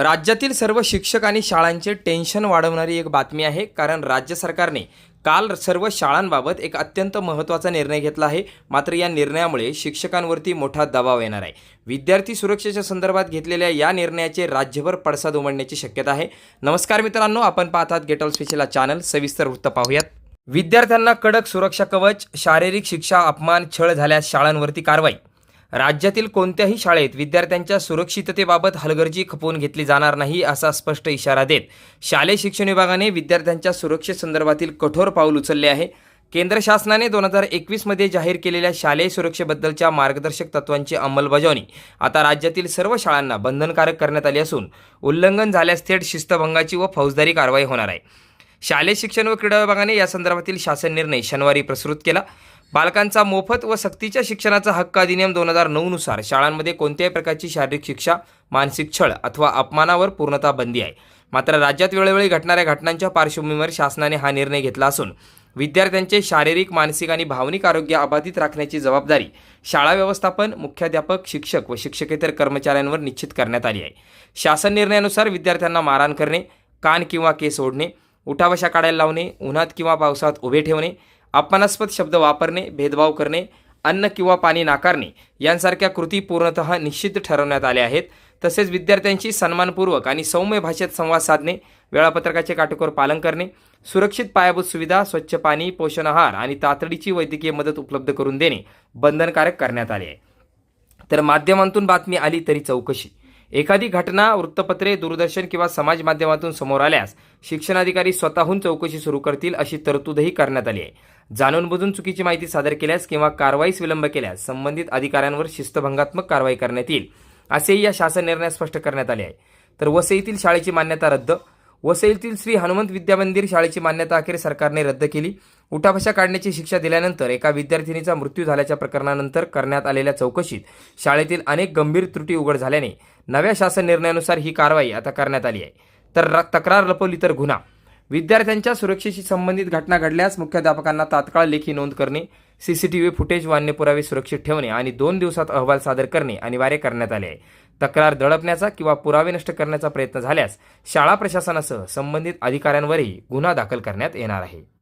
राज्यातील सर्व शिक्षक आणि शाळांचे टेन्शन वाढवणारी एक बातमी आहे. कारण राज्य सरकारने काल सर्व शाळांबाबत एक अत्यंत महत्त्वाचा निर्णय घेतला आहे. मात्र या निर्णयामुळे शिक्षकांवरती मोठा दबाव येणार आहे. विद्यार्थी सुरक्षेच्या संदर्भात घेतलेल्या या निर्णयाचे राज्यभर पडसाद उमटण्याची शक्यता आहे. नमस्कार मित्रांनो, आपण पाहतात गेट ऑल स्पेशल चॅनल. सविस्तर वृत्त पाहूयात. विद्यार्थ्यांना कडक सुरक्षा कवच, शारीरिक शिक्षा, अपमान, छळ झाल्यास शाळांवरती कारवाई. राज्यातील कोणत्याही शाळेत विद्यार्थ्यांच्या सुरक्षिततेबाबत हलगर्जी खपवून घेतली जाणार नाही, असा स्पष्ट इशारा देत शालेय शिक्षण विभागाने विद्यार्थ्यांच्या सुरक्षेसंदर्भातील कठोर पाऊल उचलले आहे. केंद्र शासनाने 2021 मध्ये जाहीर केलेल्या शालेय सुरक्षेबद्दलच्या मार्गदर्शक तत्त्वांची अंमलबजावणी आता राज्यातील सर्व शाळांना बंधनकारक करण्यात आली असून उल्लंघन झाल्यास थेट शिस्तभंगाची व फौजदारी कारवाई होणार आहे. शालेय शिक्षण व क्रीडा विभागाने या संदर्भातील शासन निर्णय शनिवारी प्रस्तुत केला. बालकांचा मोफत व सक्तीच्या शिक्षणाचा हक्क अधिनियम 2009 नुसार शाळांमध्ये कोणत्याही प्रकारची शारीरिक शिक्षा, मानसिक छळ अथवा अपमानावर पूर्णतः बंदी आहे. मात्र राज्यात वेळोवेळी घडणाऱ्या घटनांच्या पार्श्वभूमीवर शासनाने हा निर्णय घेतला असून विद्यार्थ्यांचे शारीरिक, मानसिक आणि भावनिक आरोग्य अबाधित राखण्याची जबाबदारी शाळा व्यवस्थापन, मुख्याध्यापक, शिक्षक व शिक्षकेतर कर्मचाऱ्यांवर निश्चित करण्यात आली आहे. शासन निर्णयानुसार विद्यार्थ्यांना मारहाण करणे, कान किंवा केस ओढणे, उठाबशा काढायला लावणे, उन्हात किंवा पावसात उभे ठेवणे, अपमानास्पद शब्द वापरणे, भेदभाव करणे, अन्न किंवा पाणी नाकारणे यांसारख्या कृती पूर्णतः निश्चित ठरवण्यात आल्या आहेत. तसेच विद्यार्थ्यांशी सन्मानपूर्वक आणि सौम्य भाषेत संवाद साधणे, वेळापत्रकाचे काटेकोर पालन करणे, सुरक्षित पायाभूत सुविधा, स्वच्छ पाणी, पोषण आहार आणि तातडीची वैद्यकीय मदत उपलब्ध करून देणे बंधनकारक करण्यात आले आहे. तर माध्यमांतून बातमी आली तरी चौकशी. एखादी घटना वृत्तपत्रे, दूरदर्शन किंवा समाज माध्यमातून समोर आल्यास शिक्षणाधिकारी स्वतःहून चौकशी सुरू करतील, अशी तरतूदही करण्यात आली आहे. जाणून-बुजून चुकीची माहिती सादर केल्यास किंवा कारवाईस विलंब केल्यास संबंधित अधिकाऱ्यांवर शिस्तभंगात्मक कारवाई करण्यात येईल, असेही या शासन निर्णयात स्पष्ट करण्यात आले आहे. तर वसईतील शाळेची मान्यता रद्द. वसईतील श्री हनुमंत विद्या मंदिर शाळेची मान्यता अखेर सरकारने रद्द केली. उठाबशा काढण्याची शिक्षा दिल्यानंतर एका विद्यार्थिनीचा मृत्यू झाल्याच्या प्रकरणानंतर करण्यात आलेल्या चौकशीत शाळेतील अनेक गंभीर त्रुटी उघड झाल्याने नव्या शासन निर्णयानुसार ही कारवाई आता करण्यात आली आहे. तर तक्रार लपवली तर गुन्हा. विद्यार्थ्यांच्या सुरक्षेशी संबंधित घटना घडल्यास मुख्याध्यापकांना तात्काळ लेखी नोंद करणे, सीसीटीव्ही फुटेज व अन्य पुरावे सुरक्षित ठेवणे आणि 2 दिवसात अहवाल सादर करणे अनिवार्य करण्यात आले आहे. तक्रार दडपण्याचा किंवा पुरावे नष्ट करण्याचा प्रयत्न झाल्यास शाळा प्रशासनासह संबंधित अधिकाऱ्यांवरही गुन्हा दाखल करण्यात येणार आहे.